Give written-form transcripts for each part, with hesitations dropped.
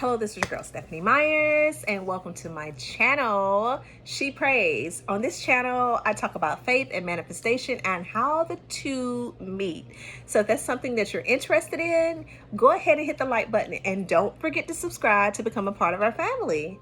Hello, this is your girl Stephanie Myers, and welcome to my channel, She Prays. On this channel, I talk about faith and manifestation and how the two meet. So if that's something that you're interested in, go ahead and hit the like button, and don't forget to subscribe to become a part of our family.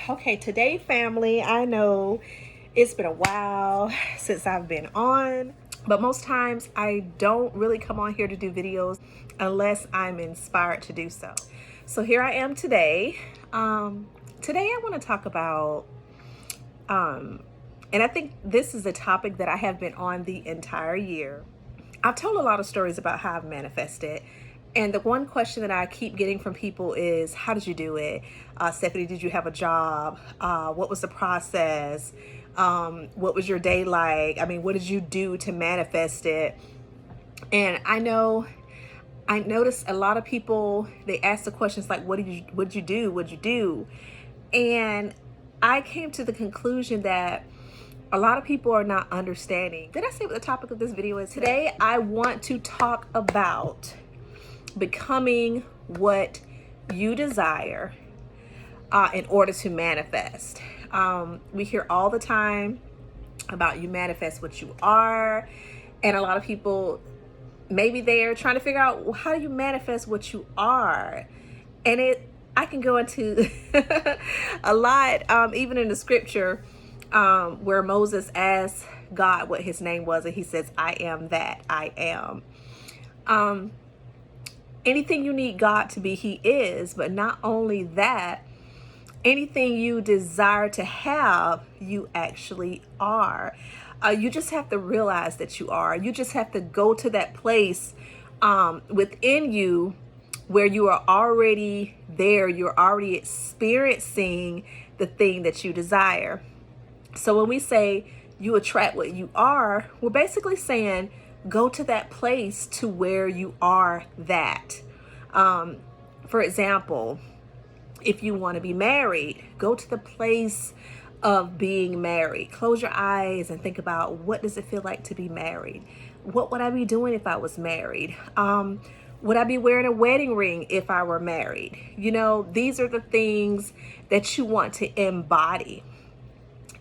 Okay, today, family, I know it's been a while since I've been on, but most times I don't really come on here to do videos unless I'm inspired to do so. So here I am today. Today I want to talk about, and I think this is a topic that I have been on the entire year. I've told a lot of stories about how I've manifested. And the one question that I keep getting from people is, how did you do it? Stephanie, did you have a job? What was the process? What was your day like? I mean, what did you do to manifest it? And I notice a lot of people, they ask the questions like, what'd you do? And I came to the conclusion that a lot of people are not understanding. Did I say what the topic of this video is? Today, I want to talk about becoming what you desire in order to manifest. We hear all the time about you manifest what you are, and a lot of people, maybe they're trying to figure out, well, how do you manifest what you are? And I can go into a lot, even in the scripture, where Moses asked God what his name was, and he says, I am that I am. Anything you need God to be, he is. But not only that, anything you desire to have, you actually are. You just have to realize that you are. You just have to go to that place within you where you are already there. You're already experiencing the thing that you desire. So when we say you attract what you are, we're basically saying, go to that place to where you are that. For example, if you want to be married, go to the place of being married. Close your eyes and think about, what does it feel like to be married? What would I be doing if I was married? Would I be wearing a wedding ring if I were married? You know, these are the things that you want to embody.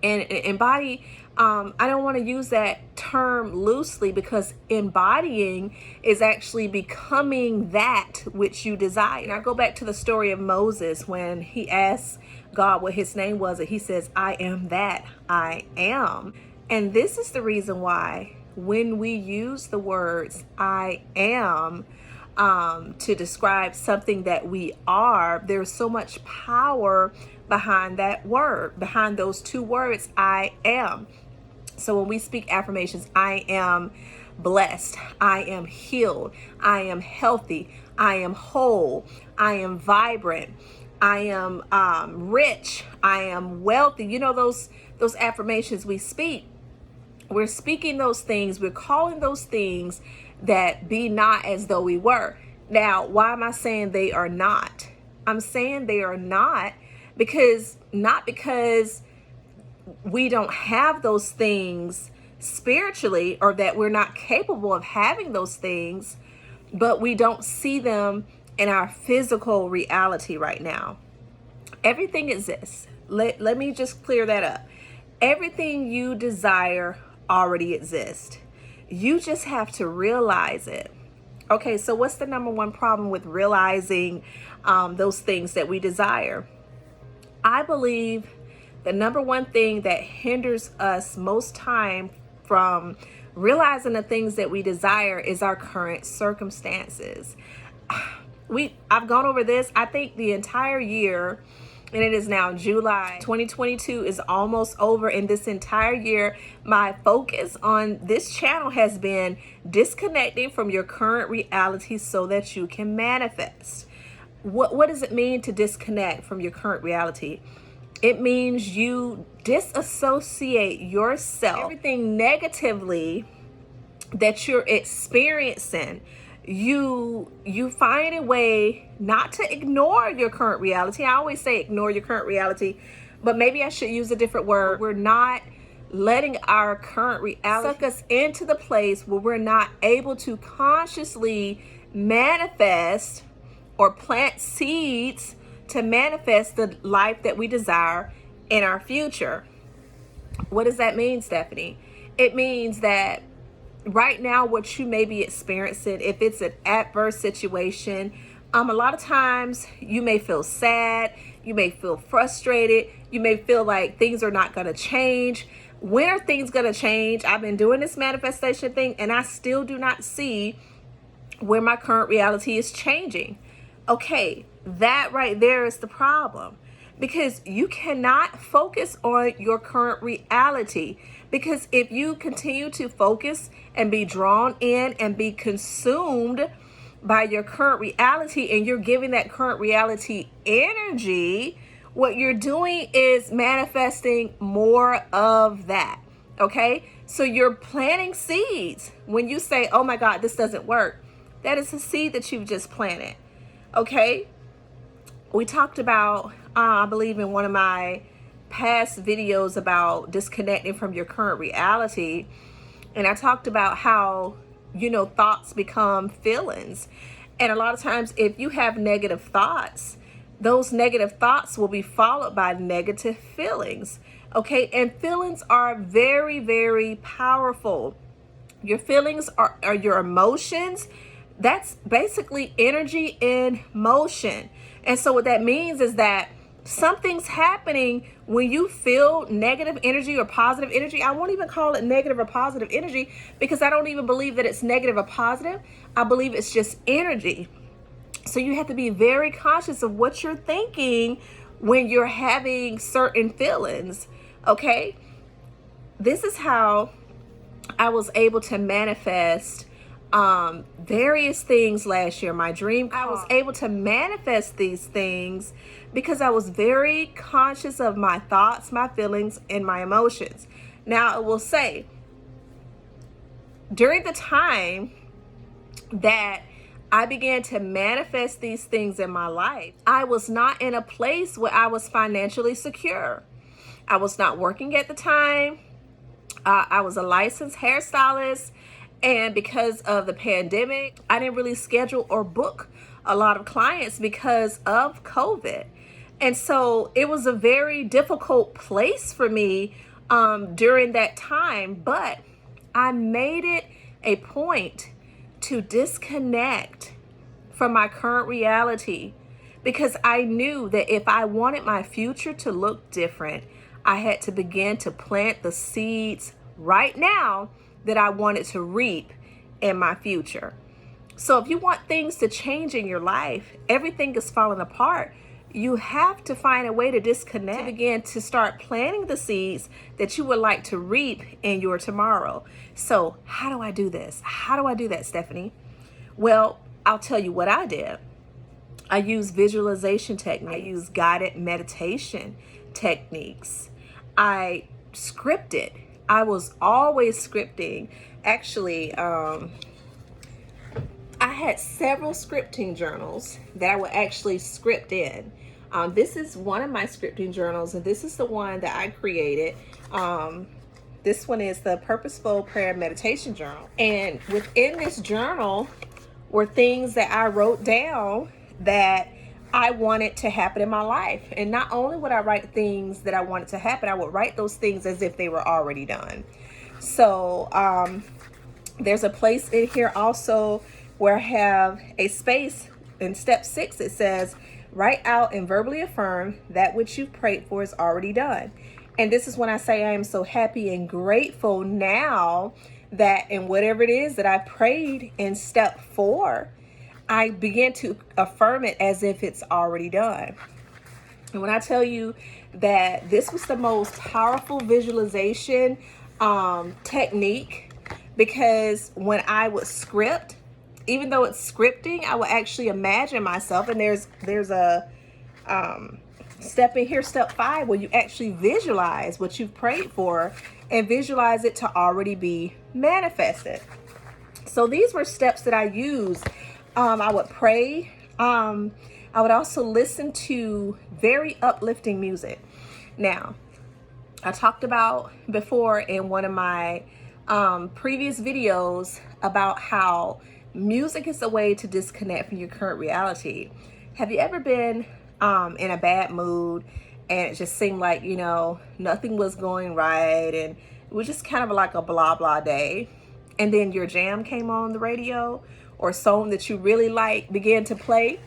And embody, I don't want to use that term loosely, because embodying is actually becoming that which you desire. Now, go back to the story of Moses when he asked God what his name was, and he says, I am that I am. And this is the reason why when we use the words I am to describe something that we are, there's so much power behind that word, behind those two words, I am. So when we speak affirmations, I am blessed, I am healed, I am healthy, I am whole, I am vibrant, I am rich, I am wealthy. You know, those affirmations we speak, we're speaking those things, we're calling those things that be not as though we were. Now, why am I saying they are not? I'm saying they are not because we don't have those things spiritually, or that we're not capable of having those things, but we don't see them in our physical reality right now. Everything exists. Let me just clear that up. Everything you desire already exists. You just have to realize it. Okay, so what's the number one problem with realizing those things that we desire? I believe the number one thing that hinders us most time from realizing the things that we desire is our current circumstances. I've gone over this, I think, the entire year, and it is now July. 2022 is almost over, and this entire year, my focus on this channel has been disconnecting from your current reality so that you can manifest. What does it mean to disconnect from your current reality? It means you disassociate yourself, everything negatively that you're experiencing. You find a way not to ignore your current reality. I always say ignore your current reality, but maybe I should use a different word. We're not letting our current reality suck us into the place where we're not able to consciously manifest or plant seeds to manifest the life that we desire in our future. What does that mean, Stephanie? It means that right now, what you may be experiencing, if it's an adverse situation, a lot of times you may feel sad, you may feel frustrated, you may feel like things are not going to change. When are things going to change? I've been doing this manifestation thing and I still do not see where my current reality is changing. Okay, that right there is the problem, because you cannot focus on your current reality. Because if you continue to focus and be drawn in and be consumed by your current reality, and you're giving that current reality energy, what you're doing is manifesting more of that. Okay, so you're planting seeds. When you say, oh my God, this doesn't work, that is a seed that you've just planted. Okay, we talked about, I believe in one of my past videos about disconnecting from your current reality. And I talked about how, thoughts become feelings. And a lot of times if you have negative thoughts, those negative thoughts will be followed by negative feelings. Okay, and feelings are very, very powerful. Your feelings are your emotions. That's basically energy in motion. And so what that means is that something's happening when you feel negative energy or positive energy. I won't even call it negative or positive energy, because I don't even believe that it's negative or positive. I believe it's just energy. So you have to be very conscious of what you're thinking when you're having certain feelings. Okay, this is how I was able to manifest various things last year. My dream car. I was able to manifest these things because I was very conscious of my thoughts, my feelings, and my emotions. Now, I will say, during the time that I began to manifest these things in my life, I was not in a place where I was financially secure. I was not working at the time. I was a licensed hairstylist. And because of the pandemic, I didn't really schedule or book a lot of clients because of COVID. And so it was a very difficult place for me during that time. But I made it a point to disconnect from my current reality, because I knew that if I wanted my future to look different, I had to begin to plant the seeds right now that I wanted to reap in my future. So if you want things to change in your life, everything is falling apart, you have to find a way to disconnect, to begin to start planting the seeds that you would like to reap in your tomorrow. So how do I do this? How do I do that, Stephanie? Well, I'll tell you what I did. I use visualization techniques. I use guided meditation techniques. I scripted. I was always scripting. Actually, I had several scripting journals that I would actually script in. This is one of my scripting journals, and this is the one that I created. This one is the Purposeful Prayer Meditation Journal. And within this journal were things that I wrote down that I wanted to happen in my life. And not only would I write things that I wanted to happen, I would write those things as if they were already done. So there's a place in here also where I have a space in step 6. It says, write out and verbally affirm that which you've prayed for is already done. And this is when I say I am so happy and grateful now that in whatever it is that I prayed in step 4, I began to affirm it as if it's already done. And when I tell you that this was the most powerful visualization technique, because when I would script, even though it's scripting, I would actually imagine myself, and there's a step in here, step 5, where you actually visualize what you've prayed for and visualize it to already be manifested. So these were steps that I used. I would pray. I would also listen to very uplifting music. Now, I talked about before in one of my previous videos about how music is a way to disconnect from your current reality. Have you ever been in a bad mood and it just seemed like, you know, nothing was going right and it was just kind of like a blah blah day, and then your jam came on the radio or a song that you really like began to play,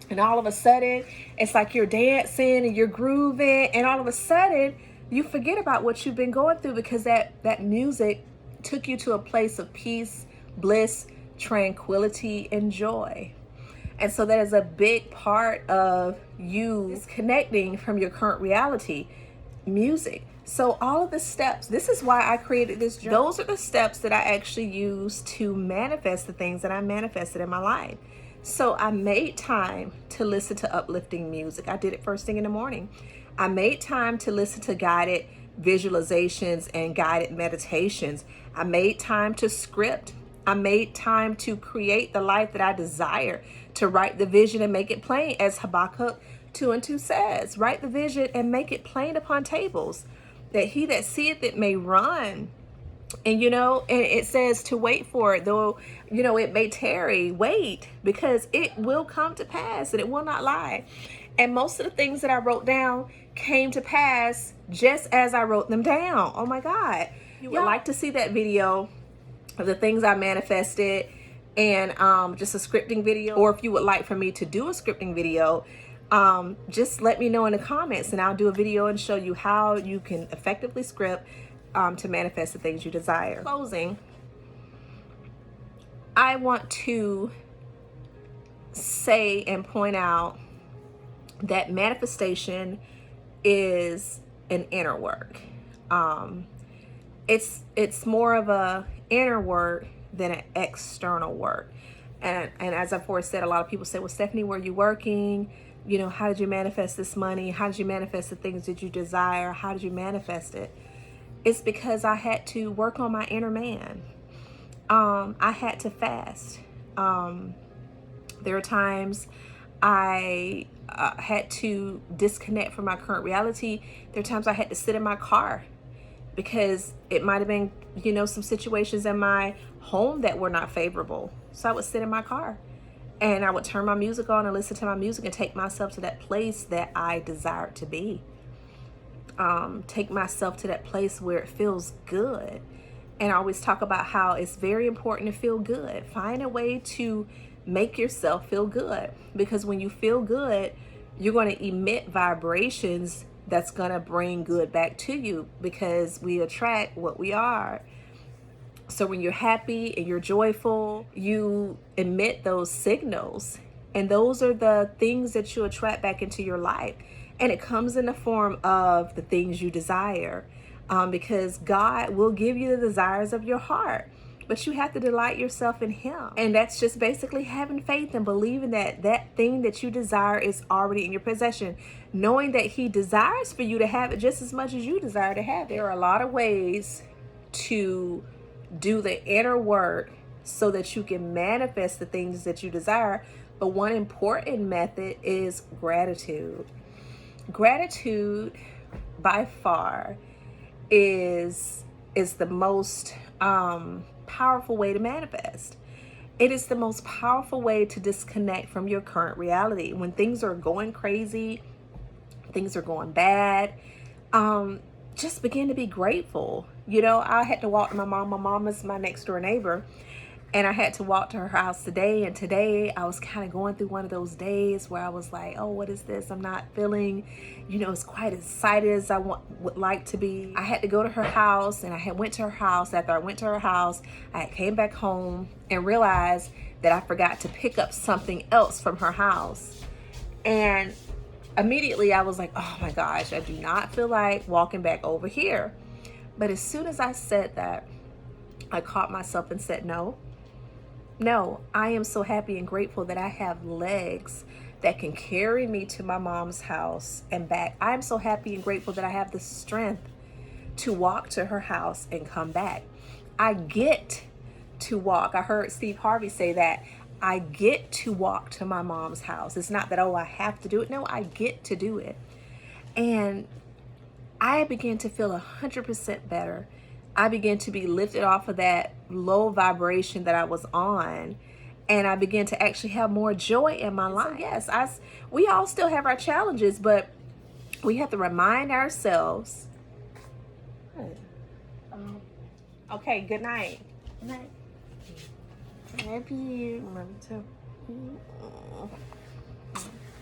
and all of a sudden it's like you're dancing and you're grooving, and all of a sudden you forget about what you've been going through because that music took you to a place of peace, bliss, tranquility, and joy. And so that is a big part of you disconnecting from your current reality, music. So all of the steps, this is why I created this journal. Those are the steps that I actually use to manifest the things that I manifested in my life. So I made time to listen to uplifting music. I did it first thing in the morning. I made time to listen to guided visualizations and guided meditations. I made time to script. I made time to create the life that I desire, to write the vision and make it plain, as Habakkuk 2:2 says. Write the vision and make it plain upon tables, that he that seeth it may run. And you know, and it says to wait for it, though, you know, it may tarry, wait, because it will come to pass and it will not lie. And most of the things that I wrote down came to pass just as I wrote them down. Oh my God. You would like to see that video of the things I manifested and just a scripting video, or if you would like for me to do a scripting video, just let me know in the comments and I'll do a video and show you how you can effectively script to manifest the things you desire. In closing, I want to say and point out that manifestation is an inner work. It's more of a inner work than an external work. And as I've already said, a lot of people say, well, Stephanie, where are you working? You know, how did you manifest this money? How did you manifest the things that you desire? How did you manifest it? It's because I had to work on my inner man. I had to fast. There are times I had to disconnect from my current reality. There are times I had to sit in my car because it might have been, you know, some situations in my home that were not favorable. So I would sit in my car and I would turn my music on and listen to my music and take myself to that place that I desired to be. Take myself to that place where it feels good. And I always talk about how it's very important to feel good. Find a way to make yourself feel good, because when you feel good, you're going to emit vibrations that's going to bring good back to you, because we attract what we are. So when you're happy and you're joyful, you emit those signals, and those are the things that you attract back into your life. And it comes in the form of the things you desire, because God will give you the desires of your heart. But you have to delight yourself in Him. And that's just basically having faith and believing that that thing that you desire is already in your possession. Knowing that He desires for you to have it just as much as you desire to have it. There are a lot of ways to do the inner work so that you can manifest the things that you desire. But one important method is gratitude. Gratitude, by far, is the most powerful way to manifest. It is the most powerful way to disconnect from your current reality. When things are going crazy, things are going bad, just begin to be grateful. You know, I had to walk to my mom. My mom is my next door neighbor. And I had to walk to her house today. And today I was kind of going through one of those days where I was like, oh, what is this? I'm not feeling, you know, as quite as excited as I would like to be. I had to go to her house, and I had went to her house. After I went to her house, I came back home and realized that I forgot to pick up something else from her house. And immediately I was like, oh my gosh, I do not feel like walking back over here. But as soon as I said that, I caught myself and said, no, I am so happy and grateful that I have legs that can carry me to my mom's house and back. I'm so happy and grateful that I have the strength to walk to her house and come back. I get to walk. I heard Steve Harvey say that. I get to walk to my mom's house. It's not that, oh, I have to do it. No, I get to do it. And I began to feel 100% better. I began to be lifted off of that low vibration that I was on, and I began to actually have more joy in my life. So yes, we all still have our challenges, but we have to remind ourselves. Okay, good night. Good night. Love you. Love you too.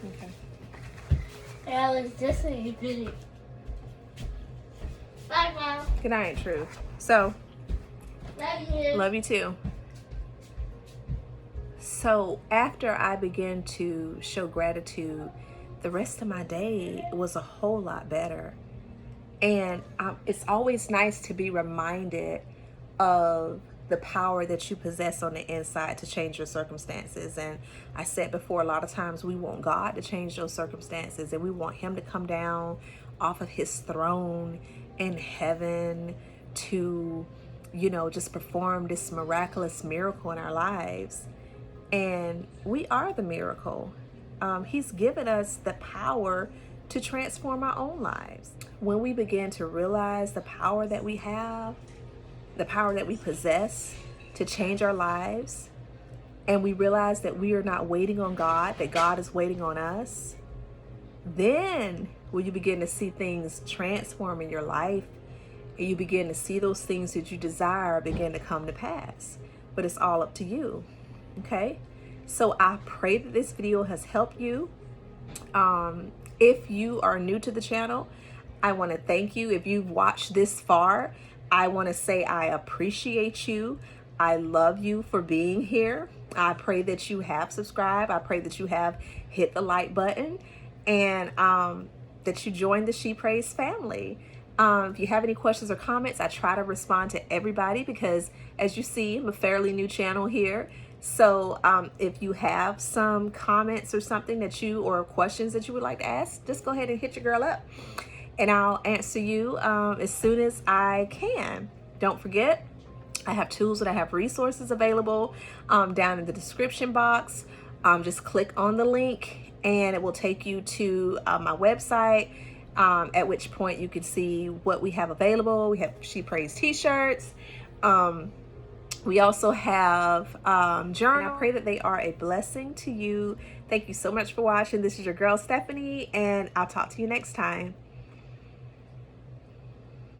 Okay. I was just a video. Bye, Mom. Good night, Truth. So, Love you. love you too. So after I began to show gratitude, the rest of my day was a whole lot better. And it's always nice to be reminded of the power that you possess on the inside to change your circumstances. And I said before, a lot of times we want God to change those circumstances, and we want him to come down off of his throne in heaven to, you know, just perform this miraculous miracle in our lives. And we are the miracle. He's given us the power to transform our own lives. When we begin to realize the power that we have, the power that we possess to change our lives, and we realize that we are not waiting on God, that God is waiting on us, then when you begin to see things transform in your life, and you begin to see those things that you desire begin to come to pass. But it's all up to you. Okay, so I pray that this video has helped you. If you are new to the channel, I want to thank you. If you've watched this far, I want to say I appreciate you. I love you for being here. I pray that you have subscribed. I pray that you have hit the like button, and that you join the She Prays family. If you have any questions or comments, I try to respond to everybody because, as you see, I'm a fairly new channel here. So if you have some comments or something that or questions that you would like to ask, just go ahead and hit your girl up, and I'll answer you as soon as I can. Don't forget, I have tools and I have resources available down in the description box. Just click on the link and it will take you to my website, at which point you can see what we have available. We have She Prays t-shirts. We also have journal. And I pray that they are a blessing to you. Thank you so much for watching. This is your girl Stephanie, and I'll talk to you next time.